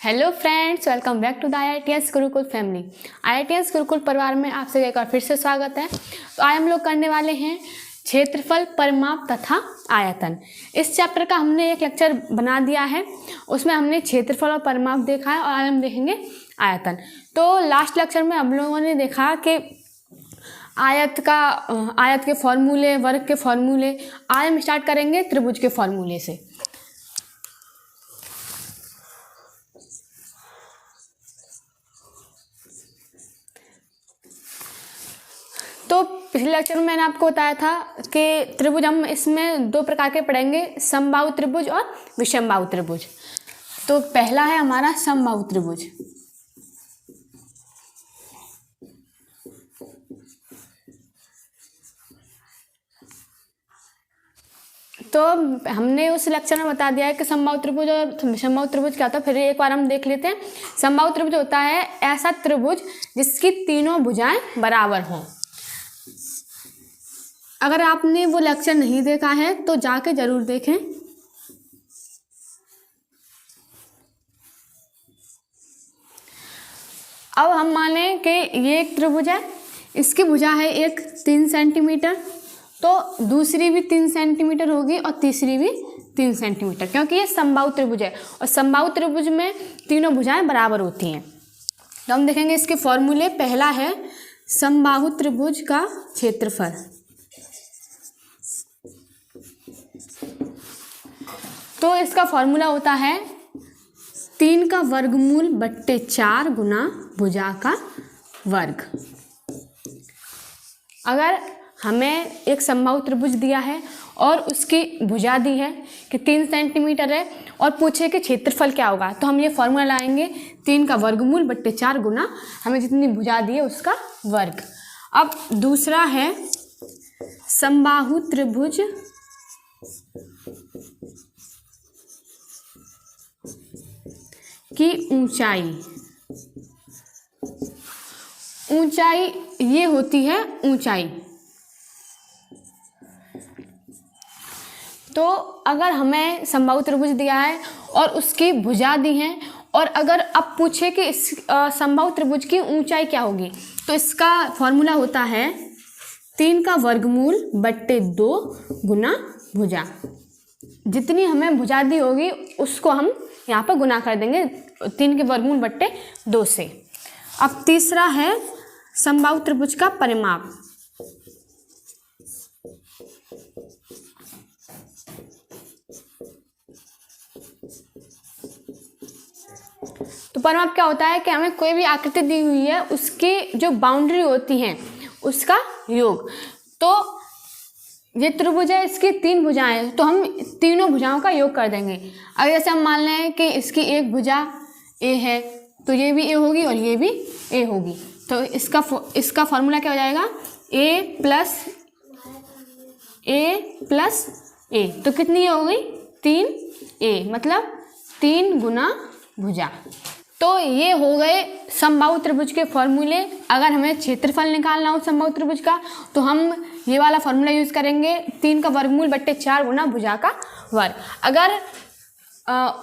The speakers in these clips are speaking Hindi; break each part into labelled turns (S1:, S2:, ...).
S1: Hello friends, welcome back to the IITS Gurukul family. IITS Gurukul परिवार में आप सभी का फिर से स्वागत है। तो आज हम लोग करने वाले हैं क्षेत्रफल, परिमाप तथा आयतन। इस चैप्टर का हमने एक लेक्चर बना दिया है, उसमें हमने क्षेत्रफल और परिमाप देखा है और आज हम देखेंगे आयतन। तो लास्ट लेक्चर में हम लोगों ने देखा कि आयत के फॉर्मूले, वर्ग के फॉर्मूले। आज हम स्टार्ट करेंगे त्रिभुज के फॉर्मूले से। तो पिछले लेक्चर में मैंने आपको बताया था कि त्रिभुज हम इसमें दो प्रकार के पढ़ेंगे, समबाहु त्रिभुज और विषमबाहु त्रिभुज। तो पहला है हमारा समबाहु त्रिभुज। तो हमने उस लेक्चर में बता दिया है कि समबाहु त्रिभुज और विषमबाहु त्रिभुज क्या होता है। फिर एक बार हम देख लेते हैं। समबाहु त्रिभुज होता है ऐसा त्रिभुज जिसकी तीनों भुजाएं बराबर हों। अगर आपने वो लेक्चर नहीं देखा है तो जाके जरूर देखें। अब हम माने कि ये एक त्रिभुज है, इसकी भुजा है एक 3 सेंटीमीटर, तो दूसरी भी 3 सेंटीमीटर होगी और तीसरी भी 3 सेंटीमीटर, क्योंकि ये समबाहु त्रिभुज है और समबाहु त्रिभुज में तीनों भुजाएं बराबर होती हैं। तो हम देखेंगे इसके फॉर्मूले। पहला है समबाहु त्रिभुज का क्षेत्रफल। तो इसका फॉर्मूला होता है 3 का वर्गमूल बट्टे 4 गुना भुजा का वर्ग। अगर हमें एक समबाहु त्रिभुज दिया है और उसकी भुजा दी है कि 3 सेंटीमीटर है और पूछे कि क्षेत्रफल क्या होगा, तो हम ये फॉर्मूला लाएंगे 3 का वर्गमूल बट्टे 4 गुना हमें जितनी भुजा दी है उसका वर्ग। अब दूसरा है समबाहु त्रिभुज की ऊंचाई। ऊंचाई ये होती है ऊंचाई। तो अगर हमें समबाहु त्रिभुज दिया है और उसकी भुजा दी है और अगर अब पूछे कि इस समबाहु त्रिभुज की ऊंचाई क्या होगी, तो इसका फॉर्मूला होता है 3 का वर्गमूल बट्टे 2 गुना भुजा। जितनी हमें भुजा दी होगी उसको हम यहाँ पर गुना कर देंगे 3 के वर्गमूल बट्टे 2 से। अब तीसरा है समबाहु त्रिभुज का परिमाप। तो परिमाप क्या होता है कि हमें कोई भी आकृति दी हुई है, उसकी जो बाउंड्री होती है उसका योग। तो ये त्रिभुज है, इसकी 3 भुजाएं हैं, तो हम तीनों भुजाओं का योग कर देंगे। अगर जैसे हम मान लें कि इसकी एक भुजा ए है, तो ये भी ए होगी और ये भी ए होगी। तो इसका फॉर्मूला क्या हो जाएगा, ए प्लस ए। तो कितनी हो गई, 3a, मतलब 3 गुना भुजा। तो ये हो गए समबाहु त्रिभुज के फॉर्मूले। अगर हमें क्षेत्रफल निकालना हो समबाहु त्रिभुज का, तो हम ये वाला फॉर्मूला यूज करेंगे 3 का वर्गमूल बट्टे 4 गुना भुजा का वर्ग। अगर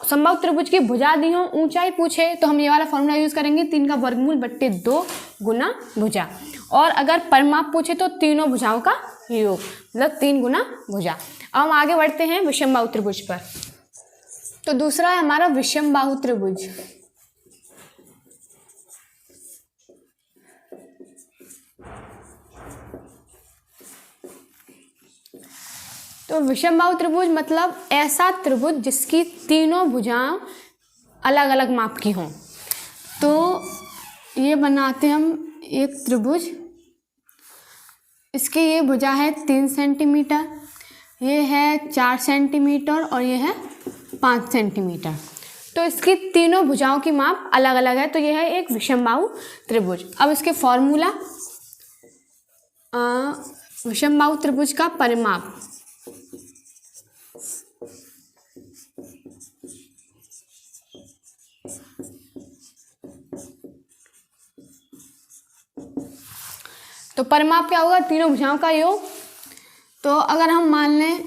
S1: समबाहु त्रिभुज की भुजा दी हो, ऊंचाई पूछे, तो हम ये वाला फॉर्मूला यूज करेंगे 3 का वर्गमूल बट्टे 2 गुना भुजा। और अगर परिमाप पूछे तो तीनों भुजाओं का योग, मतलब 3 गुना भुजा। अब हम आगे बढ़ते हैं विषमबाहु त्रिभुज पर। तो दूसरा है हमारा विषमबाहु त्रिभुज। तो विषमबाहु त्रिभुज मतलब ऐसा त्रिभुज जिसकी तीनों भुजाएं अलग अलग माप की हों। तो ये बनाते हम एक त्रिभुज। इसकी ये भुजा है 3 सेंटीमीटर, ये है 4 सेंटीमीटर और ये है 5 सेंटीमीटर। तो इसकी तीनों भुजाओं की माप अलग अलग है, तो ये है एक विषमबाहु त्रिभुज। अब इसके फॉर्मूला, विषमबाहु त्रिभुज का परिमाप। तो परिमाप क्या होगा, तीनों भुजाओं का योग। तो अगर हम मान लें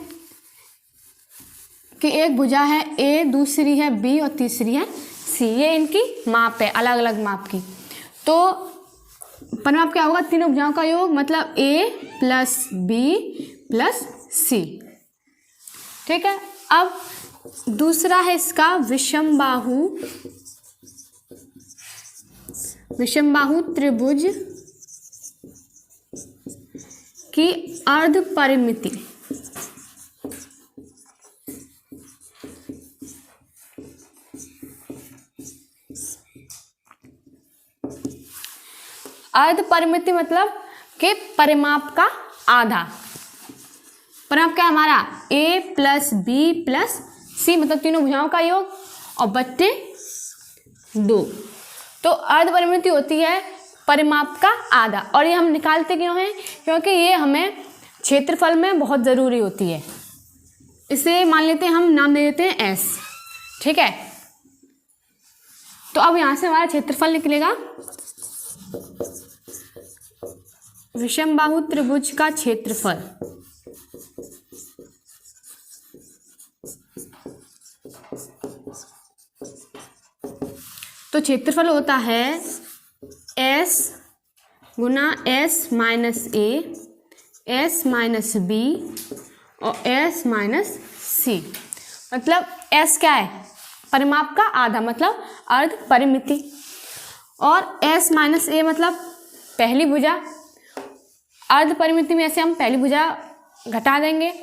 S1: कि एक भुजा है ए, दूसरी है बी और तीसरी है सी, ये इनकी माप है, अलग अलग माप की। तो परिमाप क्या होगा, तीनों भुजाओं का योग, मतलब ए प्लस बी प्लस सी। ठीक है। अब दूसरा है इसका विषमबाहु त्रिभुज की अर्ध परिमिति। अर्ध परिमिति मतलब कि परिमाप का आधा। परिमाप क्या है हमारा, a प्लस बी प्लस सी, मतलब तीनों भुजाओं का योग, और बट्टे 2। तो अर्ध परिमिति होती है परिमाप का आधा। और ये हम निकालते क्यों हैं, क्योंकि ये हमें क्षेत्रफल में बहुत ज़रूरी होती है। इसे मान लेते हैं, हम नाम दे देते हैं s। ठीक है। तो अब यहाँ से हमारा क्षेत्रफल निकलेगा, विषमबाहु त्रिभुज का क्षेत्रफल तो क्षेत्रफल होता है s गुना s माइनस ए, s माइनस बी और s माइनस सी। मतलब s क्या है, परिमाप का आधा, मतलब अर्ध परिमिति। और s माइनस ए मतलब पहली भुजा। अर्ध परिमिति में ऐसे हम पहली भुजा घटा देंगे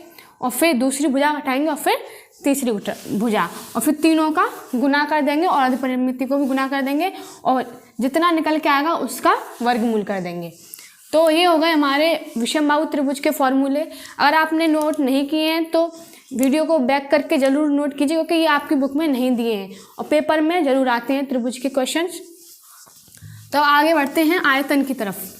S1: और फिर दूसरी भुजा घटाएंगे और फिर तीसरी भुजा, और फिर तीनों का गुना कर देंगे और अर्ध परिमिति को भी गुना कर देंगे और जितना निकल के आएगा उसका वर्गमूल कर देंगे। तो ये हो गए हमारे विषमबाहु त्रिभुज के फॉर्मूले। अगर आपने नोट नहीं किए हैं तो वीडियो को बैक करके ज़रूर नोट कीजिए, क्योंकि ये आपकी बुक में नहीं दिए हैं और पेपर में ज़रूर आते हैं त्रिभुज के क्वेश्चंस। तो आगे बढ़ते हैं आयतन की तरफ।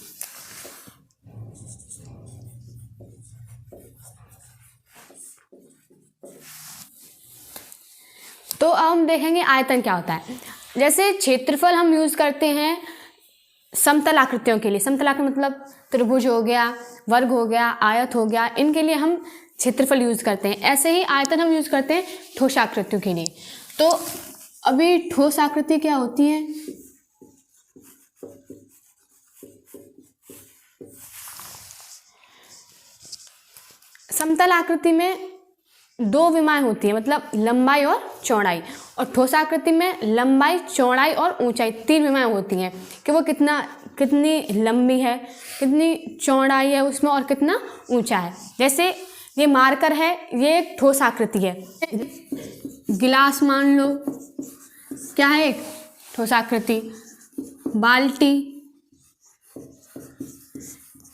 S1: तो अब हम देखेंगे आयतन क्या होता है। जैसे क्षेत्रफल हम यूज़ करते हैं समतल आकृतियों के लिए। समतल आकृति मतलब त्रिभुज हो गया, वर्ग हो गया, आयत हो गया, इनके लिए हम क्षेत्रफल यूज़ करते हैं। ऐसे ही आयतन हम यूज़ करते हैं ठोस आकृतियों के लिए। तो अभी ठोस आकृति क्या होती है, समतल आकृति में 2 विमाएं होती हैं, मतलब लंबाई और चौड़ाई। और ठोस आकृति में लंबाई, चौड़ाई और ऊंचाई 3 विमाएं होती हैं कि वो कितनी लंबी है, कितनी चौड़ाई है उसमें और कितना ऊंचा है। जैसे ये मार्कर है, ये एक ठोस आकृति है। गिलास मान लो, क्या है, एक ठोस आकृति। बाल्टी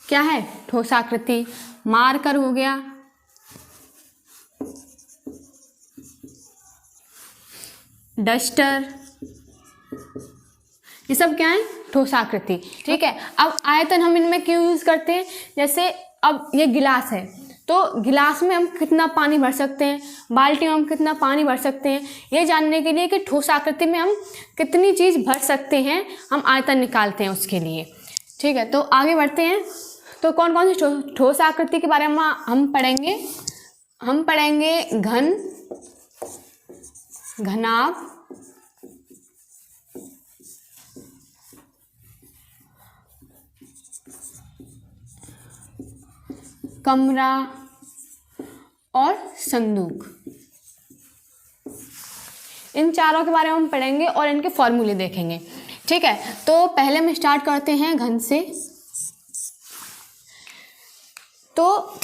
S1: क्या है, ठोस आकृति। मार्कर हो गया, डस्टर, ये सब क्या है, ठोस आकृति। ठीक है। अब आयतन हम इनमें क्यों यूज़ करते हैं, जैसे अब ये गिलास है तो गिलास में हम कितना पानी भर सकते हैं, बाल्टी में हम कितना पानी भर सकते हैं, ये जानने के लिए कि ठोस आकृति में हम कितनी चीज़ भर सकते हैं, हम आयतन निकालते हैं उसके लिए। ठीक है। तो आगे बढ़ते हैं। तो कौन कौन सी ठोस आकृति के बारे में हम पढ़ेंगे घन, घनाभ, कमरा और संदूक। इन चारों के बारे में हम पढ़ेंगे और इनके फॉर्मूले देखेंगे। ठीक है। तो पहले हम स्टार्ट करते हैं घन से। तो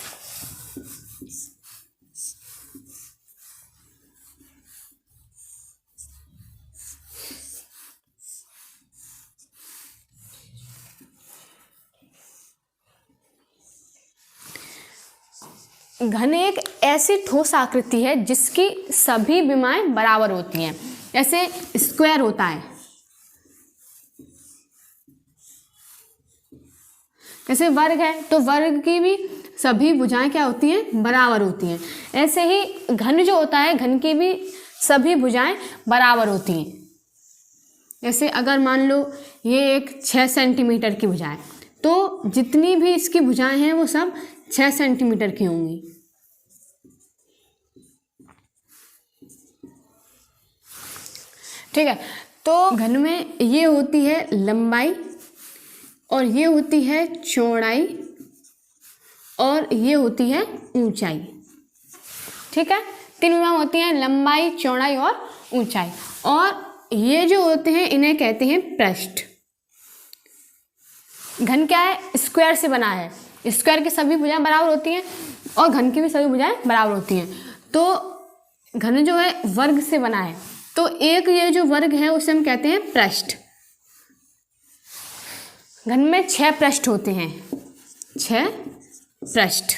S1: घन एक ऐसी ठोस आकृति है जिसकी सभी विमाएं बराबर होती हैं। जैसे स्क्वायर होता है, जैसे वर्ग है तो वर्ग की भी सभी भुजाएं क्या होती हैं, बराबर होती हैं। ऐसे ही घन जो होता है, घन की भी सभी भुजाएं बराबर होती हैं। जैसे अगर मान लो ये एक 6 सेंटीमीटर की भुजा है तो जितनी भी इसकी भुजाएं हैं वो सब 6 सेंटीमीटर की होंगी। ठीक है। तो घन में ये होती है लंबाई और ये होती है चौड़ाई और ये होती है ऊंचाई। ठीक है, 3 विभाग होती हैं, लंबाई, चौड़ाई और ऊंचाई। और ये जो होते हैं इन्हें कहते हैं पृष्ठ। घन क्या है? स्क्वायर से बना है। स्क्वायर की सभी भुजाएं बराबर होती हैं और घन की भी सभी भुजाएं बराबर होती हैं। तो घन जो है वर्ग से बना है, तो एक ये जो वर्ग है उसे हम कहते हैं पृष्ठ। घन में 6 पृष्ठ होते हैं, 6 पृष्ठ।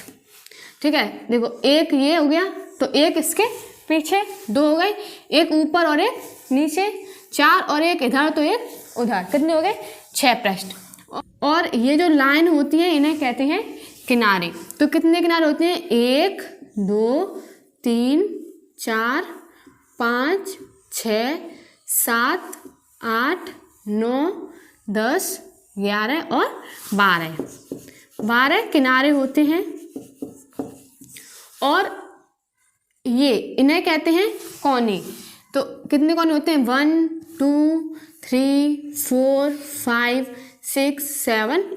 S1: ठीक है, देखो एक ये हो गया, तो एक इसके पीछे, 2 हो गए, एक ऊपर और एक नीचे, 4 और एक इधर तो एक उधर, कितने हो गए? 6 पृष्ठ। और ये जो लाइन होती है इन्हें कहते हैं किनारे। तो कितने किनारे होते हैं? 1 2 3 4 5 6 7 8 9 10 11 और 12 किनारे होते हैं। और ये इन्हें कहते हैं कोने। तो कितने कोने होते हैं? 1 2 3 4 5 6 7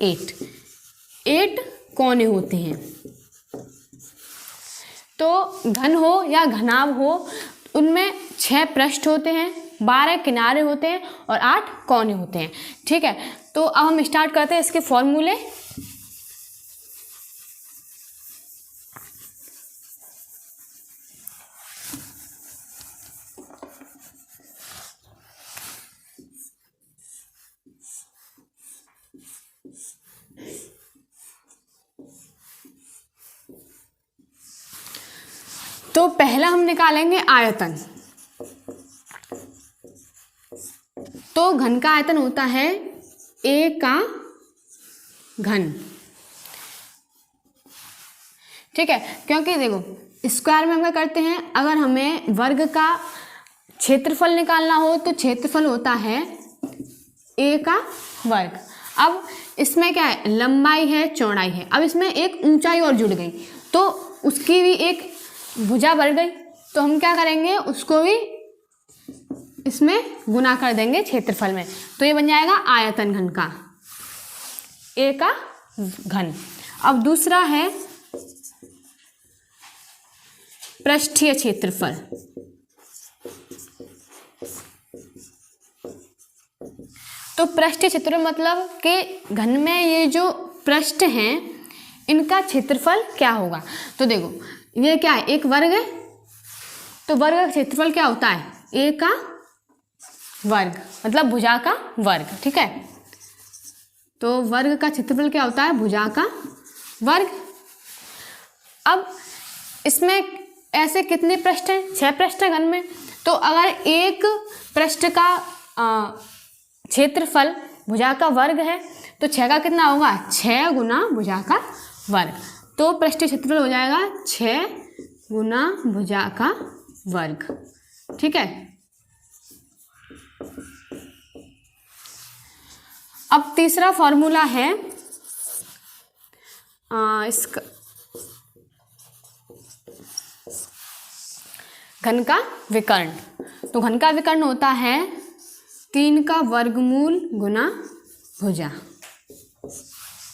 S1: 8 कोने होते हैं। तो घन हो या घनाभ हो, उनमें 6 पृष्ठ होते हैं, 12 किनारे होते हैं और 8 कोने होते हैं। ठीक है, तो अब हम स्टार्ट करते हैं इसके फॉर्मूले। तो पहला हम निकालेंगे आयतन। तो घन का आयतन होता है A का घन। ठीक है, क्योंकि देखो स्क्वायर में हम क्या करते हैं, अगर हमें वर्ग का क्षेत्रफल निकालना हो तो क्षेत्रफल होता है A का वर्ग। अब इसमें क्या है? लंबाई है, चौड़ाई है। अब इसमें एक ऊंचाई और जुड़ गई, तो उसकी भी एक भुजा बढ़ गई, तो हम क्या करेंगे? उसको भी इसमें गुना कर देंगे क्षेत्रफल में, तो ये बन जाएगा आयतन घन का, A का घन। अब दूसरा है पृष्ठीय क्षेत्रफल। तो पृष्ठीय क्षेत्रफल मतलब कि घन में ये जो पृष्ठ हैं इनका क्षेत्रफल क्या होगा। तो देखो ये क्या है? एक वर्ग है, तो वर्ग का क्षेत्रफल क्या होता है? A का वर्ग, मतलब भुजा का वर्ग। ठीक है, तो वर्ग का क्षेत्रफल क्या होता है? भुजा का वर्ग। अब इसमें ऐसे कितने पृष्ठ हैं? 6 पृष्ठ है घन में। तो अगर एक पृष्ठ का क्षेत्रफल भुजा का वर्ग है तो 6 का कितना होगा? 6 गुना भुजा का वर्ग। तो पृष्ठीय क्षेत्रफल हो जाएगा 6 गुना भुजा का वर्ग। ठीक है, अब तीसरा फॉर्मूला है इसका घन का विकर्ण। तो घन का विकर्ण होता है 3 का वर्गमूल गुना भुजा।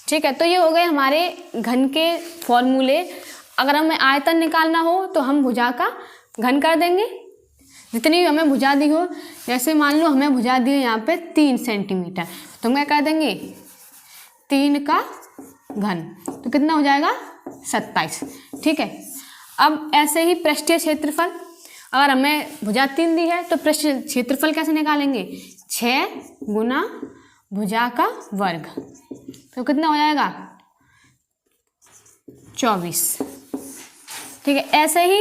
S1: ठीक है, तो ये हो गए हमारे घन के फॉर्मूले। अगर हमें आयतन निकालना हो तो हम भुजा का घन कर देंगे, जितनी भी हमें भुजा दी हो। जैसे मान लो हमें भुजा दी है यहाँ पे 3 सेंटीमीटर, तो हम क्या कर देंगे? 3 का घन, तो कितना हो जाएगा? 27। ठीक है, अब ऐसे ही पृष्ठीय क्षेत्रफल, अगर हमें भुजा 3 दी है तो पृष्ठीय क्षेत्रफल कैसे निकालेंगे? 6 गुना भुजा का वर्ग, तो कितना हो जाएगा? 24। ठीक है, ऐसे ही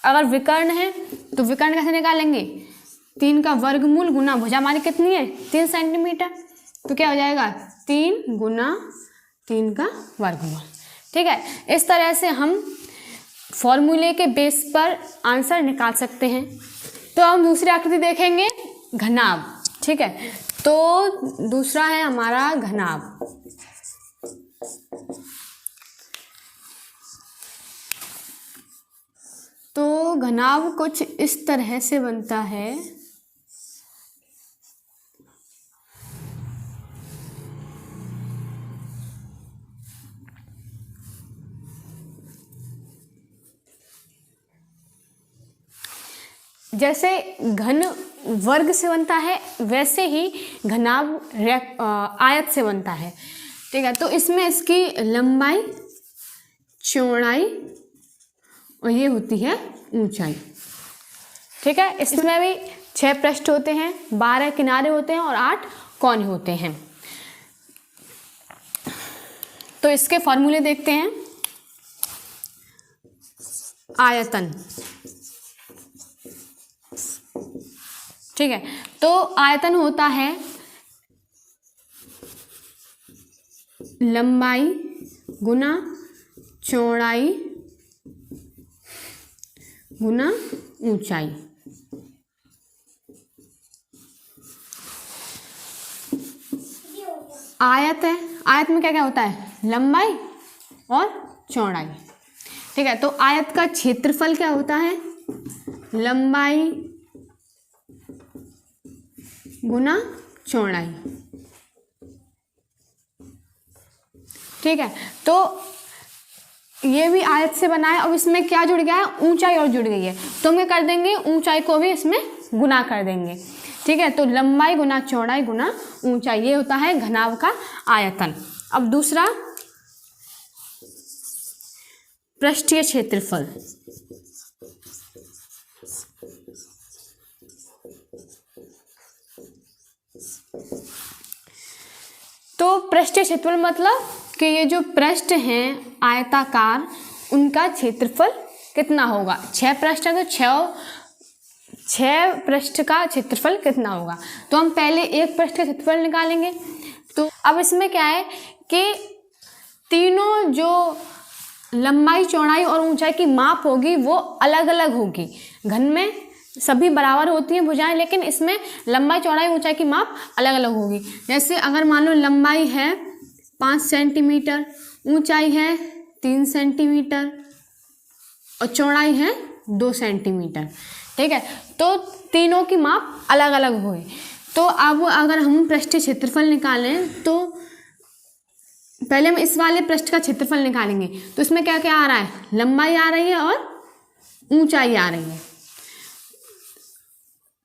S1: अगर विकर्ण है तो विकर्ण कैसे निकालेंगे? 3 का वर्गमूल गुना भुजा हमारी कितनी है? 3 सेंटीमीटर, तो क्या हो जाएगा? 3 गुना 3 का वर्गमूल। ठीक है, इस तरह से हम फॉर्मूले के बेस पर आंसर निकाल सकते हैं। तो हम दूसरी आकृति देखेंगे, घनाभ। ठीक है, तो दूसरा है हमारा घनाभ। तो घनाभ कुछ इस तरह से बनता है। जैसे घन वर्ग से बनता है वैसे ही घनाभ आयत से बनता है। ठीक है, तो इसमें इसकी लंबाई, चौड़ाई और ये होती है ऊंचाई। ठीक है, इसमें भी 6 पृष्ठ होते हैं, 12 किनारे होते हैं और 8 कोने होते हैं। तो इसके फॉर्मूले देखते हैं। आयतन, ठीक है, तो आयतन होता है लंबाई गुना चौड़ाई गुना ऊंचाई। आयत है, आयत में क्या क्या होता है, लंबाई और चौड़ाई। ठीक है, तो आयत का क्षेत्रफल क्या होता है, लंबाई गुना चौड़ाई। ठीक है, तो ये भी आयत से बना है। अब इसमें क्या जुड़ गया है, ऊंचाई और जुड़ गई है, तो हम क्या कर देंगे, ऊंचाई को भी इसमें गुना कर देंगे। ठीक है, तो लंबाई गुना चौड़ाई गुना ऊंचाई, ये होता है घनाभ का आयतन। अब दूसरा, पृष्ठीय क्षेत्रफल। तो पृष्ठीय क्षेत्रफल मतलब कि ये जो पृष्ठ हैं आयताकार, उनका क्षेत्रफल कितना होगा। 6 पृष्ठ है तो 6 पृष्ठ का क्षेत्रफल कितना होगा। तो हम पहले एक पृष्ठ का क्षेत्रफल निकालेंगे। तो अब इसमें क्या है कि तीनों जो लंबाई चौड़ाई और ऊंचाई की माप होगी वो अलग अलग होगी। घन में सभी बराबर होती हैं भुजाएं, लेकिन इसमें लंबाई चौड़ाई ऊंचाई की माप अलग अलग होगी। जैसे अगर मान लो लंबाई है 5 सेंटीमीटर, ऊंचाई है 3 सेंटीमीटर और चौड़ाई है 2 सेंटीमीटर। ठीक है, तो तीनों की माप अलग अलग हुई। तो अब अगर हम पृष्ठीय क्षेत्रफल निकालें तो पहले हम इस वाले पृष्ठ का क्षेत्रफल निकालेंगे। तो इसमें क्या क्या आ रहा है, लंबाई आ रही है और ऊंचाई आ रही है।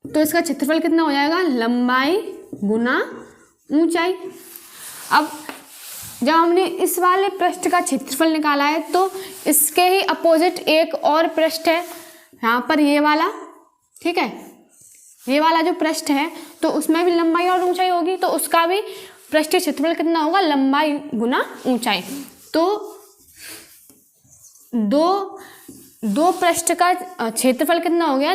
S1: तो इसका क्षेत्रफल कितना हो जाएगा, लंबाई गुना ऊंचाई। अब जब हमने इस वाले पृष्ठ का क्षेत्रफल निकाला है तो इसके ही अपोजिट एक और पृष्ठ है यहाँ पर, ये वाला। ठीक है, ये वाला जो पृष्ठ है तो उसमें भी लंबाई और ऊंचाई होगी, तो उसका भी पृष्ठीय क्षेत्रफल कितना होगा, लंबाई गुना ऊंचाई। तो दो पृष्ठ का क्षेत्रफल कितना हो गया,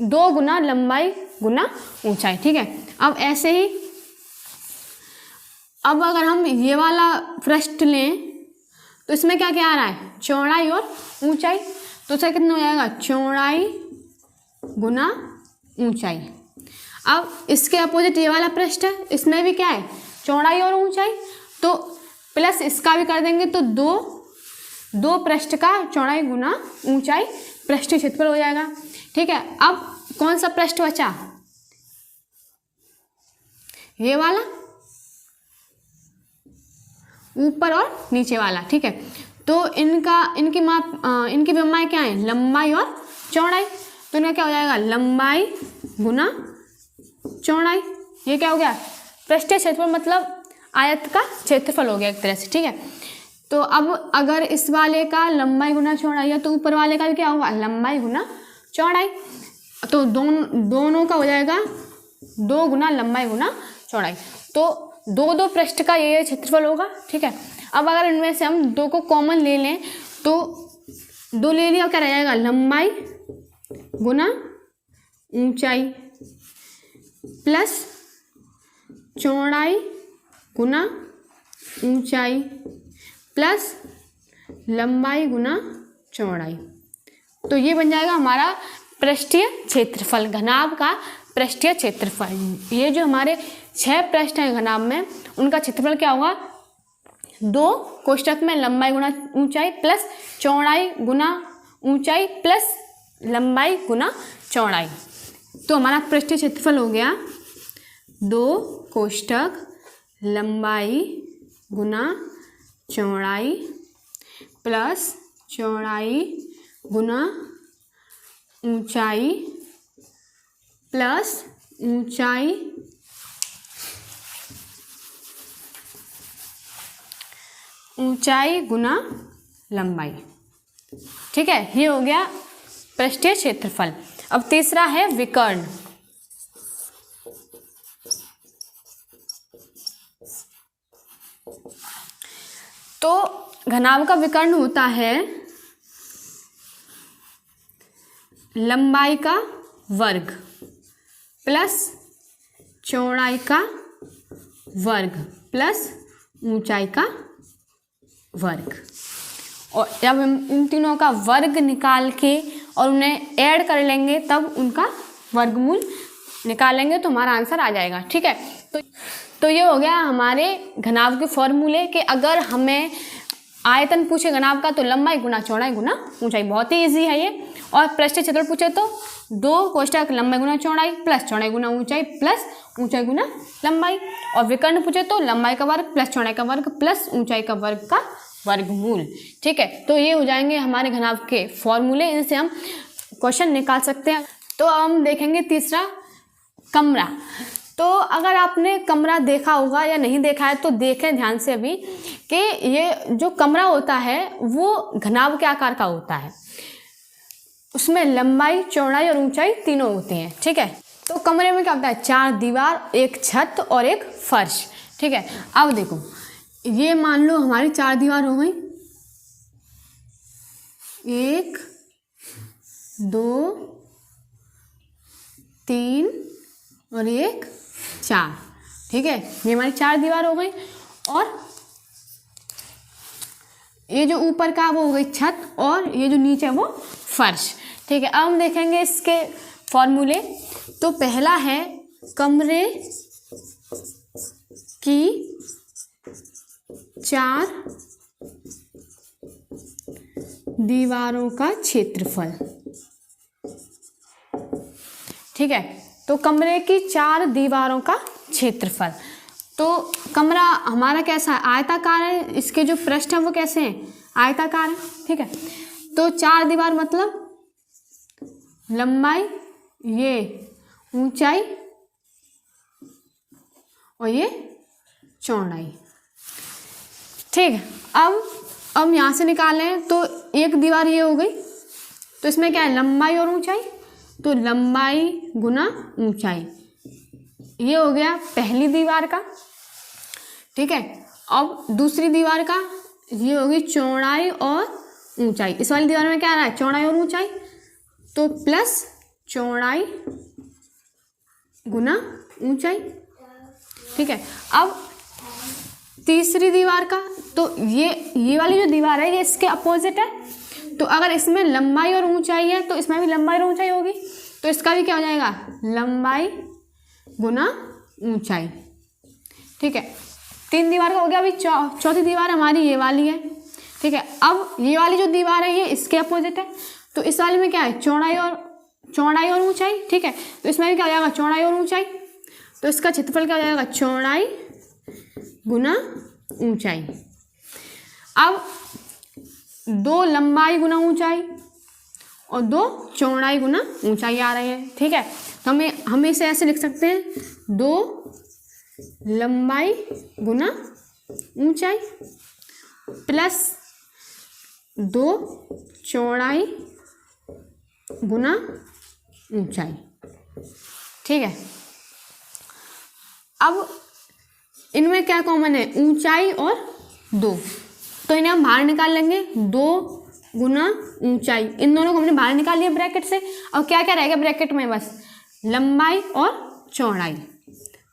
S1: 2 गुना लंबाई गुना ऊंचाई। ठीक है, अब ऐसे ही अब अगर हम ये वाला पृष्ठ लें तो इसमें क्या क्या आ रहा है, चौड़ाई और ऊंचाई। तो इसका कितना हो जाएगा, चौड़ाई गुना ऊंचाई। अब इसके अपोजिट ये वाला पृष्ठ है, इसमें भी क्या है, चौड़ाई और ऊंचाई, तो प्लस इसका भी कर देंगे तो दो पृष्ठ का चौड़ाई गुना ऊंचाई पृष्ठीय क्षेत्रफल हो जाएगा। ठीक है, अब कौन सा पृष्ठ बचा, ये वाला, ऊपर और नीचे वाला। ठीक है, तो इनकी विमाएं क्या है, लंबाई और चौड़ाई। तो इनका क्या हो जाएगा, लंबाई गुना चौड़ाई। ये क्या हो गया, पृष्ठीय क्षेत्रफल मतलब आयत का क्षेत्रफल हो गया एक तरह से। ठीक है, तो अब अगर इस वाले का लंबाई गुना चौड़ाई है तो ऊपर वाले का भी क्या होगा, लंबाई गुना चौड़ाई। तो दोनों का हो जाएगा 2 गुना लंबाई गुना चौड़ाई। तो दो पृष्ठ का ये क्षेत्रफल होगा। ठीक है, अब अगर इनमें से हम 2 को कॉमन ले लें तो 2 ले लिया, क्या रह जाएगा, लंबाई गुना ऊंचाई प्लस चौड़ाई गुना ऊंचाई प्लस लंबाई गुना चौड़ाई। तो ये बन जाएगा हमारा पृष्ठीय क्षेत्रफल, घनाभ का पृष्ठीय क्षेत्रफल। ये जो हमारे 6 पृष्ठ हैं घनाभ में, उनका क्षेत्रफल क्या होगा, 2 कोष्ठक में लंबाई गुना ऊंचाई प्लस चौड़ाई गुना ऊंचाई प्लस लंबाई गुना चौड़ाई। तो हमारा पृष्ठीय क्षेत्रफल हो गया 2 कोष्ठक लंबाई गुना चौड़ाई प्लस चौड़ाई गुना ऊंचाई प्लस ऊंचाई ऊंचाई गुना लंबाई। ठीक है, ये हो गया पृष्ठीय क्षेत्रफल। अब तीसरा है विकर्ण। तो घनाभ का विकर्ण होता है लंबाई का वर्ग प्लस चौड़ाई का वर्ग प्लस ऊंचाई का वर्ग। और जब हम इन तीनों का वर्ग निकाल के और उन्हें ऐड कर लेंगे तब उनका वर्गमूल निकालेंगे तो हमारा आंसर आ जाएगा। ठीक है, तो ये हो गया हमारे घनाभ के फॉर्मूले कि अगर हमें आयतन पूछे घनाभ का तो लंबाई गुना चौड़ाई गुना ऊंचाई। बहुत ही इजी है ये। और पृष्ठीय क्षेत्रफल पूछे तो 2 कोष्ठक लंबाई गुना चौड़ाई प्लस चौड़ाई गुना ऊंचाई प्लस ऊंचाई गुना लंबाई। और विकर्ण पूछे तो लंबाई का वर्ग प्लस चौड़ाई का वर्ग प्लस ऊंचाई का वर्ग का वर्गमूल। ठीक है, तो ये हो जाएंगे हमारे घनाभ के फॉर्मूले, इनसे हम क्वेश्चन निकाल सकते हैं। तो अब हम देखेंगे तीसरा कमरा। तो अगर आपने कमरा देखा होगा या नहीं देखा है तो देखें ध्यान से अभी कि ये जो कमरा होता है वो घनाभ के आकार का होता है। उसमें लंबाई चौड़ाई और ऊंचाई तीनों होती हैं। ठीक है, तो कमरे में क्या होता है, 4 दीवार, एक छत और एक फर्श। ठीक है, अब देखो ये मान लो हमारी 4 दीवार हो गई, 1 2 3 और 1 4। ठीक है, ये हमारी 4 दीवार हो गई। और ये जो ऊपर का वो हो गई छत और ये जो नीचे वो फर्श। ठीक है, अब हम देखेंगे इसके फॉर्मूले। तो पहला है कमरे की 4 दीवारों का क्षेत्रफल। ठीक है, तो कमरे की 4 दीवारों का क्षेत्रफल। तो कमरा हमारा कैसा है, आयताकार है। इसके जो पृष्ठ हैं वो कैसे हैं, आयताकार है। ठीक है, तो 4 दीवार मतलब लंबाई, ये ऊंचाई और ये चौड़ाई। ठीक है, अब यहाँ से निकालें तो एक दीवार ये हो गई, तो इसमें क्या है, लंबाई और ऊंचाई। तो लंबाई गुना ऊंचाई, ये हो गया पहली दीवार का। ठीक है, अब दूसरी दीवार का ये होगी चौड़ाई और ऊंचाई। इस वाली दीवार में क्या आ रहा है, चौड़ाई और ऊंचाई, तो प्लस चौड़ाई गुना ऊंचाई। ठीक है, अब तीसरी दीवार का, तो ये वाली जो दीवार है ये इसके अपोजिट है। तो अगर इसमें लंबाई और ऊंचाई है तो इसमें भी लंबाई और ऊंचाई होगी, तो इसका भी क्या हो जाएगा, लंबाई गुना ऊंचाई। ठीक है, 3 दीवार का हो गया। अभी चौथी दीवार हमारी ये वाली है। ठीक है, अब ये वाली जो दीवार है ये इसके अपोजिट है, तो इस वाले में क्या है, चौड़ाई और ऊंचाई। ठीक है, तो इसमें भी क्या हो जाएगा, चौड़ाई और ऊंचाई। तो इसका क्षेत्रफल क्या हो जाएगा, चौड़ाई गुना ऊंचाई। अब 2 लंबाई गुना ऊंचाई और 2 चौड़ाई गुना ऊंचाई आ रहे हैं। ठीक है, तो हम इसे ऐसे लिख सकते हैं, 2 लंबाई गुना ऊंचाई प्लस 2 चौड़ाई गुना ऊंचाई। ठीक है, अब इनमें क्या कॉमन है, ऊंचाई और 2, तो इन्हें हम बाहर निकाल लेंगे। 2 गुना ऊंचाई, इन दोनों को हमने बाहर निकाल लिया ब्रैकेट से। अब क्या क्या रहेगा ब्रैकेट में, बस लंबाई और चौड़ाई।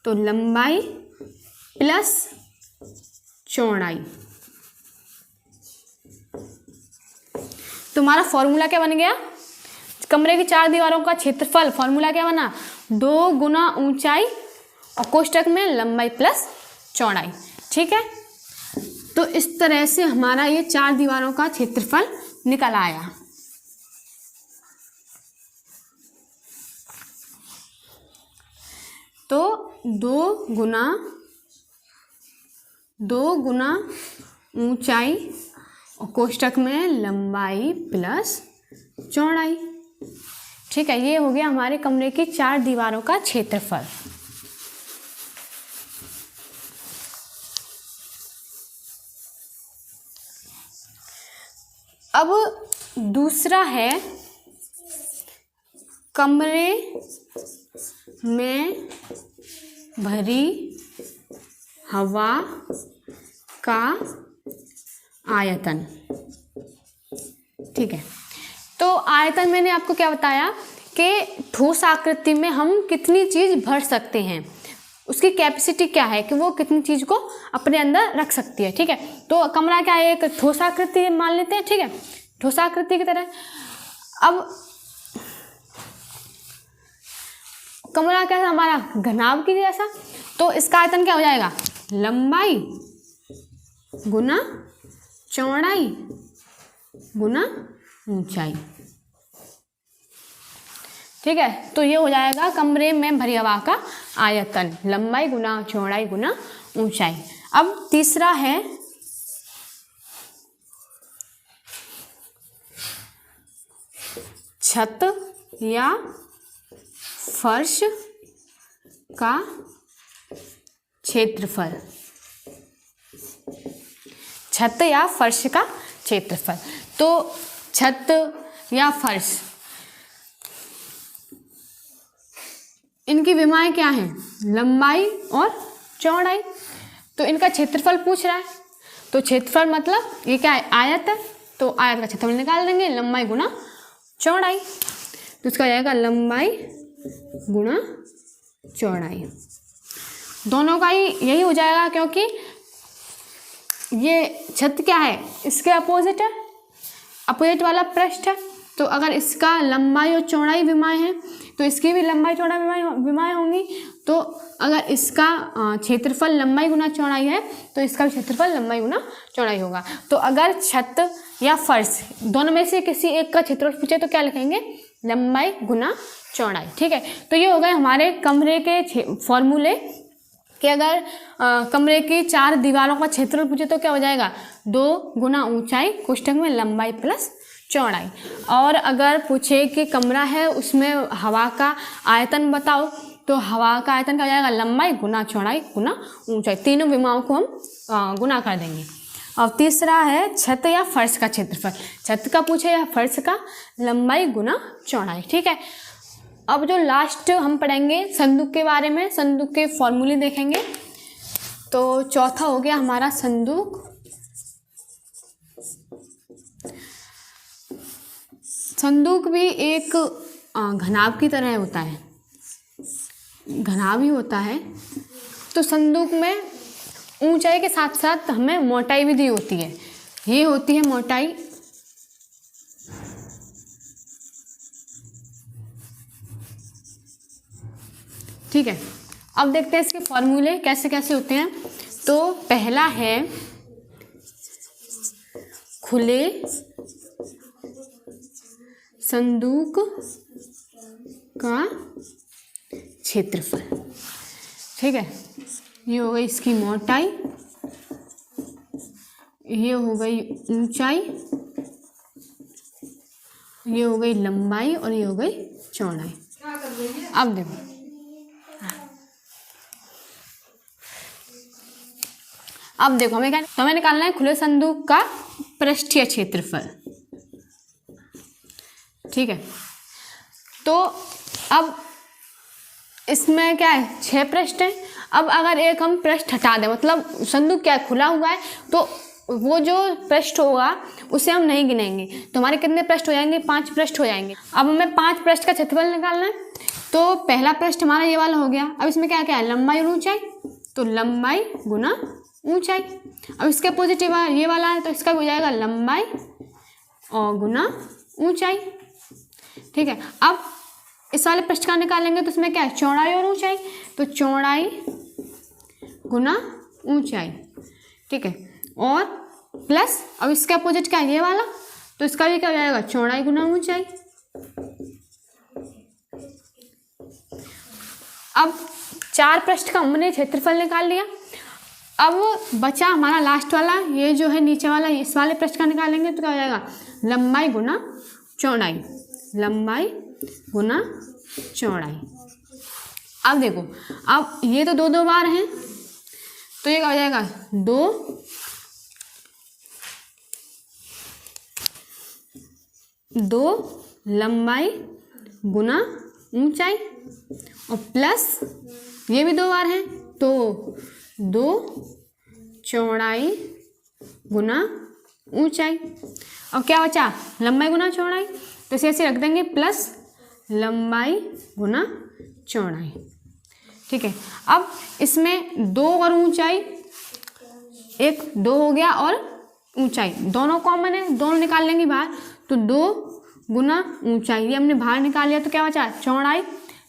S1: तो लंबाई प्लस चौड़ाई, तुम्हारा फॉर्मूला क्या बन गया, कमरे की 4 दीवारों का क्षेत्रफल। फॉर्मूला क्या बना, 2 गुना ऊंचाई और कोष्ठक में लंबाई प्लस चौड़ाई। ठीक है, तो इस तरह से हमारा ये 4 दीवारों का क्षेत्रफल निकल आया। तो 2 गुना ऊंचाई और कोष्ठक में लंबाई प्लस चौड़ाई। ठीक है, ये हो गया हमारे कमरे की 4 दीवारों का क्षेत्रफल। अब दूसरा है कमरे में भरी हवा का आयतन। ठीक है, तो आयतन मैंने आपको क्या बताया कि ठोस आकृति में हम कितनी चीज़ भर सकते हैं, उसकी कैपेसिटी क्या है कि वो कितनी चीज़ को अपने अंदर रख सकती है। ठीक है, तो कमरा क्या है, एक ठोस आकृति मान लेते हैं। ठीक है, ठोस आकृति की तरह अब कमरा क्या है हमारा, घनाभ की जैसा, तो इसका आयतन क्या हो जाएगा, लंबाई गुना चौड़ाई गुना ऊंचाई। ठीक है, तो ये हो जाएगा कमरे में भरी हवा का आयतन, लंबाई गुना चौड़ाई गुना ऊंचाई। अब तीसरा है छत या फर्श का क्षेत्रफल। छत या फर्श का क्षेत्रफल, तो छत या फर्श, इनकी विमाएं क्या हैं, लंबाई और चौड़ाई। तो इनका क्षेत्रफल पूछ रहा है, तो क्षेत्रफल मतलब ये क्या है, आयत है, तो आयत का क्षेत्रफल निकाल देंगे, लंबाई गुना चौड़ाई, तो इसका जाएगा लंबाई गुना चौड़ाई। दोनों का ही यही हो जाएगा, क्योंकि ये छत क्या है, इसके अपोजिट है, अपोजिट वाला पृष्ठ है, तो अगर इसका लंबाई और चौड़ाई विमाएं हैं तो इसकी भी लंबाई चौड़ाई विमाएं होंगी। तो अगर इसका क्षेत्रफल लंबाई गुना चौड़ाई है तो इसका भी क्षेत्रफल लंबाई गुना चौड़ाई होगा। तो अगर छत या फर्श दोनों में से किसी एक का क्षेत्रफल पूछे तो क्या लिखेंगे, लंबाई गुना चौड़ाई। ठीक है, तो ये हो गए हमारे कमरे के फॉर्मूले कि अगर कमरे की 4 दीवारों का क्षेत्रफल पूछे तो क्या हो जाएगा, 2 गुना ऊंचाई कोष्ठक में लंबाई प्लस चौड़ाई। और अगर पूछे कि कमरा है उसमें हवा का आयतन बताओ, तो हवा का आयतन क्या हो जाएगा, लंबाई गुना चौड़ाई गुना ऊंचाई, तीनों विमाओं को हम गुना कर देंगे। और तीसरा है छत या फर्श का क्षेत्रफल, छत का पूछे या फर्श का, लंबाई गुना चौड़ाई। ठीक है, अब जो लास्ट हम पढ़ेंगे संदूक के बारे में, संदूक के फॉर्मूले देखेंगे। तो चौथा हो गया हमारा संदूक। संदूक भी एक घनाभ की तरह होता है, घनाभ ही होता है। तो संदूक में ऊंचाई के साथ साथ हमें मोटाई भी दी होती है, ये होती है मोटाई। ठीक है, अब देखते हैं इसके फॉर्मूले कैसे कैसे होते हैं। तो पहला है खुले संदूक का क्षेत्रफल। ठीक है, ये हो गई इसकी मोटाई, ये हो गई ऊंचाई, ये हो गई लंबाई और ये हो गई चौड़ाई। अब देखो, अब देखो हमें क्या, तो हमें निकालना है खुले संदूक का पृष्ठीय क्षेत्रफल। ठीक है, तो अब इसमें क्या है, 6 पृष्ठ हैं। अब अगर एक हम पृष्ठ हटा दें, मतलब संदूक क्या है, खुला हुआ है, तो वो जो पृष्ठ होगा उसे हम नहीं गिनेंगे, तो हमारे कितने पृष्ठ हो जाएंगे, 5 पृष्ठ हो जाएंगे। अब हमें 5 पृष्ठ का क्षेत्रफल निकालना है। तो पहला पृष्ठ हमारा ये वाला हो गया। अब इसमें क्या क्या है, लंबाई और ऊंचाई, तो लंबाई गुना ऊंचाई। अब इसके पॉजिटिव ये वाला है, तो इसका हो जाएगा लंबाई और गुना ऊंचाई। ठीक है, अब इस वाले पृष्ठ का निकालेंगे तो इसमें क्या है, चौड़ाई और ऊंचाई, तो चौड़ाई गुना ऊंचाई। ठीक है, और प्लस अब इसका अपोजिट क्या है, ये वाला, तो इसका भी क्या हो जाएगा, चौड़ाई गुना ऊंचाई। अब 4 पृष्ठ का हमने क्षेत्रफल निकाल लिया। अब बचा हमारा लास्ट वाला, ये जो है नीचे वाला, इस वाले पृष्ठ का निकालेंगे तो क्या हो जाएगा, लंबाई गुना चौड़ाई, लंबाई गुना चौड़ाई। अब देखो, अब ये तो 2 बार हैं, तो ये क्या हो जाएगा 2 लंबाई गुना ऊंचाई, और प्लस ये भी 2 बार हैं, तो 2 चौड़ाई गुना ऊंचाई। और क्या बचा, लंबाई गुना चौड़ाई, तो इसे ऐसे रख देंगे प्लस लंबाई गुना चौड़ाई। ठीक है, अब इसमें 2 और ऊंचाई, एक 2 हो गया और ऊंचाई दोनों कॉमन है, दोनों निकाल लेंगे बाहर, तो 2 गुना ऊंचाई, ये हमने बाहर निकाल लिया, तो क्या बचा चौड़ाई,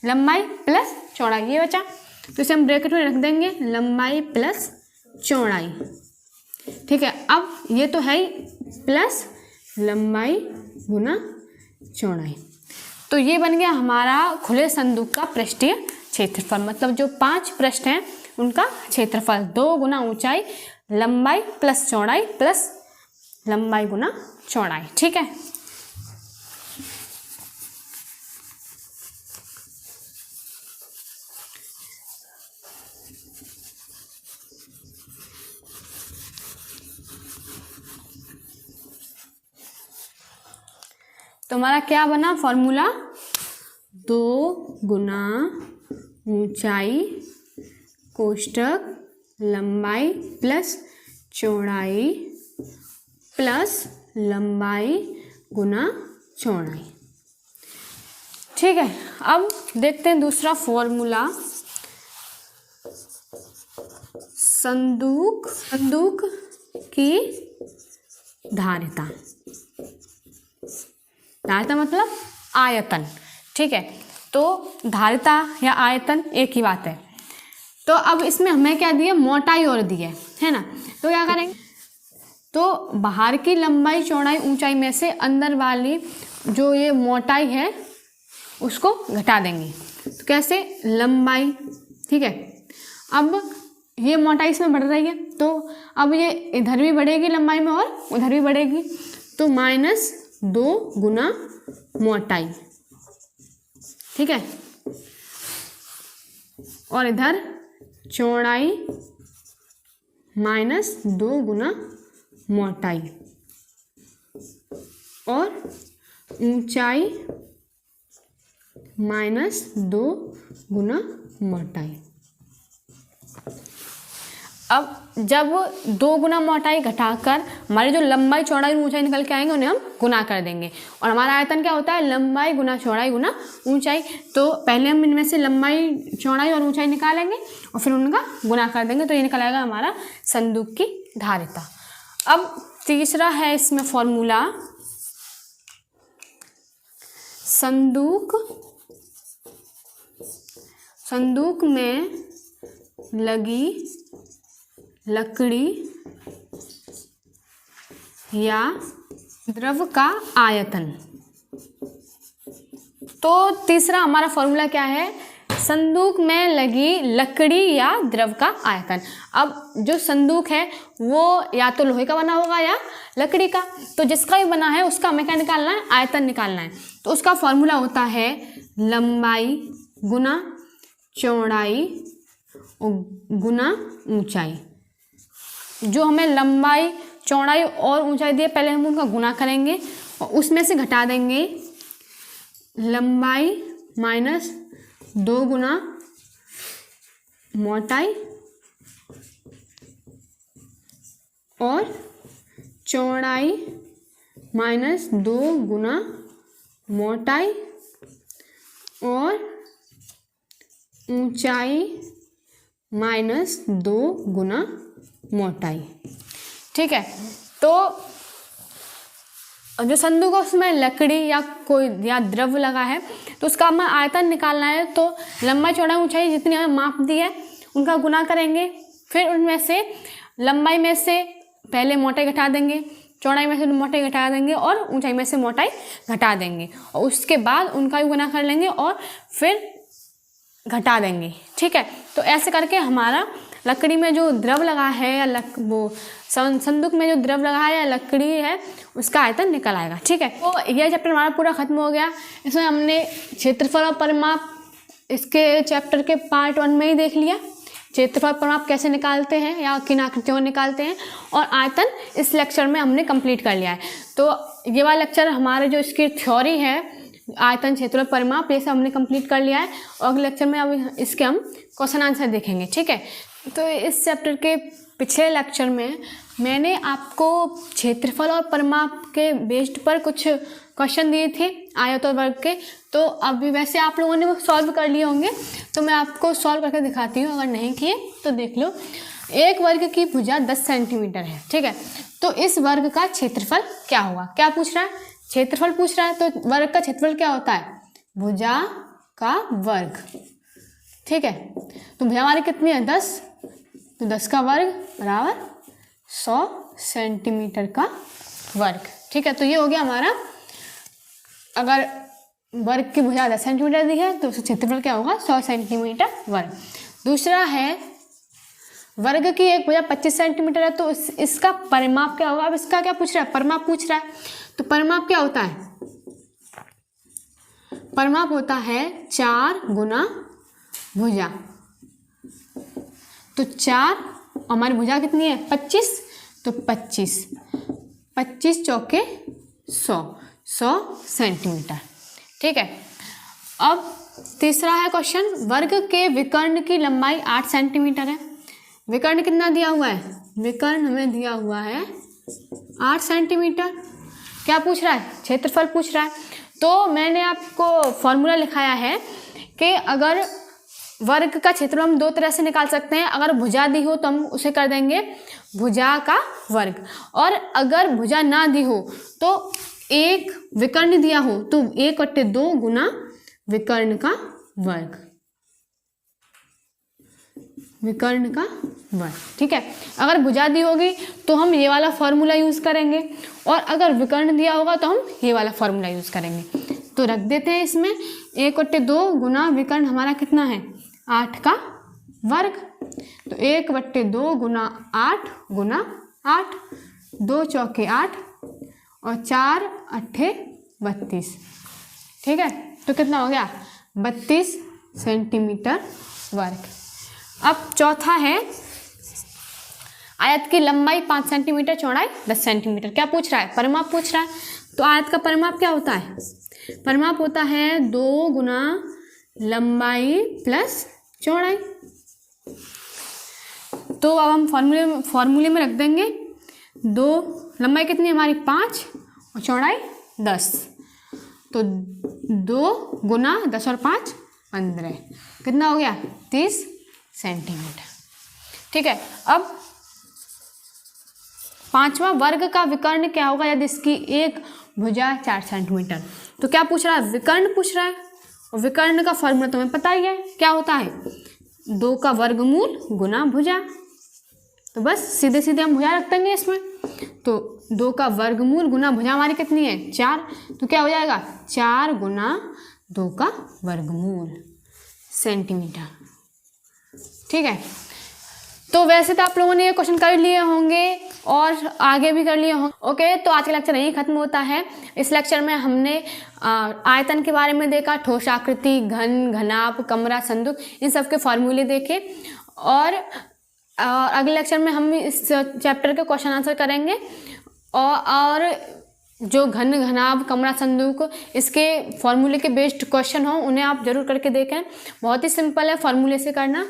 S1: लंबाई प्लस चौड़ाई, ये बचा, तो इसे हम ब्रैकेट में रख देंगे लंबाई प्लस चौड़ाई। ठीक है, अब ये तो है ही प्लस लंबाई गुना चौड़ाई। तो ये बन गया हमारा खुले संदूक का पृष्ठीय क्षेत्रफल, मतलब जो 5 पृष्ठ हैं उनका क्षेत्रफल, 2 गुना ऊंचाई, लंबाई प्लस चौड़ाई प्लस लंबाई गुना चौड़ाई। ठीक है, तो हमारा क्या बना फॉर्मूला, 2 गुना ऊंचाई कोष्टक लंबाई प्लस चौड़ाई प्लस लंबाई गुना चौड़ाई। ठीक है, अब देखते हैं दूसरा फॉर्मूला, संदूक की धारिता। धारिता मतलब आयतन। ठीक है, तो धारिता या आयतन एक ही बात है। तो अब इसमें हमें क्या दिया, मोटाई और दी है ना, तो क्या करेंगे, तो बाहर की लंबाई चौड़ाई ऊंचाई में से अंदर वाली जो ये मोटाई है उसको घटा देंगे। तो कैसे, लंबाई, ठीक है, अब ये मोटाई इसमें बढ़ रही है, तो अब ये इधर भी बढ़ेगी लंबाई में और उधर भी बढ़ेगी, तो -2 गुना मोटाई। ठीक है, और इधर चौड़ाई -2 गुना मोटाई, और ऊंचाई -2 गुना मोटाई। अब जब 2 गुना मोटाई घटाकर हमारी जो लंबाई चौड़ाई ऊंचाई निकल के आएंगे उन्हें हम गुना कर देंगे, और हमारा आयतन क्या होता है, लंबाई गुना चौड़ाई गुना ऊंचाई। तो पहले हम इनमें से लंबाई चौड़ाई और ऊंचाई निकालेंगे और फिर उनका गुना कर देंगे, तो ये निकल आएगा हमारा संदूक की धारिता। अब तीसरा है इसमें फॉर्मूला, संदूक में लगी लकड़ी या द्रव का आयतन। तो तीसरा हमारा फॉर्मूला क्या है, संदूक में लगी लकड़ी या द्रव का आयतन। अब जो संदूक है वो या तो लोहे का बना होगा या लकड़ी का, तो जिसका भी बना है उसका हमें क्या निकालना है, आयतन निकालना है। तो उसका फॉर्मूला होता है लंबाई गुना चौड़ाई गुना ऊंचाई। जो हमें लंबाई चौड़ाई और ऊंचाई दिए, पहले हम उनका गुना करेंगे और उसमें से घटा देंगे लंबाई -2 गुना मोटाई और चौड़ाई -2 गुना मोटाई और ऊंचाई -2 गुना मोटाई। ठीक है, तो जो संदूक है उसमें लकड़ी या कोई या द्रव लगा है, तो उसका हमें आयतन निकालना है। तो लंबाई चौड़ाई ऊंचाई जितनी हमें माप दी है उनका गुना करेंगे, फिर उनमें से लंबाई में से पहले मोटाई घटा देंगे, चौड़ाई में से मोटाई घटा देंगे और ऊंचाई में से मोटाई घटा देंगे, और उसके बाद उनका भी गुना कर लेंगे और फिर घटा देंगे। ठीक है, तो ऐसे करके हमारा लकड़ी में जो द्रव लगा है या वो संदूक में जो द्रव लगा है या लकड़ी है उसका आयतन निकल आएगा। ठीक है, तो यह चैप्टर हमारा पूरा खत्म हो गया। इसमें हमने क्षेत्रफल और परिमाप इसके चैप्टर के पार्ट 1 में ही देख लिया, क्षेत्रफल परिमाप कैसे निकालते हैं या किन आकृतियों में निकालते हैं, और आयतन इस लेक्चर में हमने कंप्लीट कर लिया है। तो ये वाला लेक्चर हमारे जो इसकी थ्योरी है आयतन क्षेत्रफल परिमाप ये सब हमने कंप्लीट कर लिया है, और अगले लेक्चर में अब इसके हम क्वेश्चन आंसर देखेंगे। ठीक है, तो इस चैप्टर के पिछले लेक्चर में मैंने आपको क्षेत्रफल और परिमाप के बेस्ड पर कुछ क्वेश्चन दिए थे आयत और वर्ग के, तो अभी वैसे आप लोगों ने वो सॉल्व कर लिए होंगे, तो मैं आपको सॉल्व करके दिखाती हूँ, अगर नहीं किए तो देख लो। एक वर्ग की भुजा 10 सेंटीमीटर है। ठीक है, तो इस वर्ग का क्षेत्रफल क्या होगा? क्या पूछ रहा है? क्षेत्रफल पूछ रहा है, तो वर्ग का क्षेत्रफल क्या होता है? भुजा का वर्ग। ठीक है, तो भुजा हमारी कितनी है? 10, तो 10 का वर्ग बराबर 100 सेंटीमीटर का वर्ग। ठीक है, तो ये हो गया हमारा, अगर वर्ग की भुजा 10 सेंटीमीटर दी है तो उसका क्षेत्रफल क्या होगा? 100 सेंटीमीटर वर्ग। दूसरा है वर्ग की एक भुजा 25 सेंटीमीटर है, तो इसका परिमाप क्या होगा? अब इसका क्या पूछ रहा है? परिमाप पूछ रहा है, तो परिमाप क्या होता है? परिमाप होता है 4 गुना भुजा। तो 4, हमारी भुजा कितनी है? 25, तो 25 चौके 100 सेंटीमीटर। ठीक है, अब तीसरा है क्वेश्चन, वर्ग के विकर्ण की लंबाई 8 सेंटीमीटर है। विकर्ण कितना दिया हुआ है? विकर्ण हमें दिया हुआ है 8 सेंटीमीटर। क्या पूछ रहा है? क्षेत्रफल पूछ रहा है। तो मैंने आपको फॉर्मूला लिखाया है कि अगर वर्ग का क्षेत्रफल हम 2 तरह से निकाल सकते हैं। अगर भुजा दी हो तो हम उसे कर देंगे भुजा का वर्ग, और अगर भुजा ना दी हो तो एक विकर्ण दिया हो तो 1/2 गुना विकर्ण का वर्ग। विकर्ण का वर्ग। ठीक है, अगर भुजा दी होगी तो हम ये वाला फॉर्मूला यूज़ करेंगे, और अगर विकर्ण दिया होगा तो हम ये वाला फॉर्मूला यूज़ करेंगे। तो रख देते हैं इसमें 1/2 गुना विकर्ण हमारा कितना है? 8 का वर्ग। तो 1/2 गुना 8 गुना 8, 2 चौके 8 और 4 8 32। ठीक है, तो कितना हो गया? 32 सेंटीमीटर वर्ग। अब चौथा है आयत की लंबाई 5 सेंटीमीटर, चौड़ाई 10 सेंटीमीटर। क्या पूछ रहा है? परिमाप पूछ रहा है। तो आयत का परिमाप क्या होता है? परिमाप होता है 2 गुना लंबाई प्लस चौड़ाई। तो अब हम फॉर्मूले में रख देंगे 2, लंबाई कितनी है हमारी? 5 और चौड़ाई 10, तो 2 गुना 10 और 5 15, कितना हो गया? 30 सेंटीमीटर। ठीक है, अब पांचवा, वर्ग का विकर्ण क्या होगा यदि इसकी एक भुजा 4 सेंटीमीटर? तो क्या पूछ रहा है? विकर्ण पूछ रहा है, और विकर्ण का फॉर्मूला तुम्हें पता ही है, क्या होता है? 2 का वर्गमूल गुना भुजा। तो बस सीधे सीधे हम भुजा रख देंगे इसमें, तो 2 का वर्गमूल गुना भुजा हमारी कितनी है? 4, तो क्या हो जाएगा? 4 गुना 2 का वर्गमूल सेंटीमीटर। ठीक है, तो वैसे तो आप लोगों ने ये क्वेश्चन कर लिए होंगे और आगे भी कर लिए होंगे। ओके, तो आज का लेक्चर यहीं खत्म होता है। इस लेक्चर में हमने आयतन के बारे में देखा, ठोस आकृति, घन, घनाभ, कमरा, संदूक, इन सब के फॉर्मूले देखे, और अगले लेक्चर में हम इस चैप्टर के क्वेश्चन आंसर करेंगे, और जो घन, घनाभ, कमरा, संदूक, इसके फॉर्मूले के बेस्ड क्वेश्चन हो उन्हें आप जरूर करके देखें। बहुत ही सिंपल है फॉर्मूले से करना।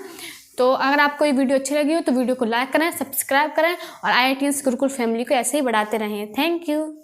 S1: तो अगर आपको ये वीडियो अच्छी लगी हो तो वीडियो को लाइक करें, सब्सक्राइब करें, और IITians गुरुकुल फैमिली को ऐसे ही बढ़ाते रहें। Thank you.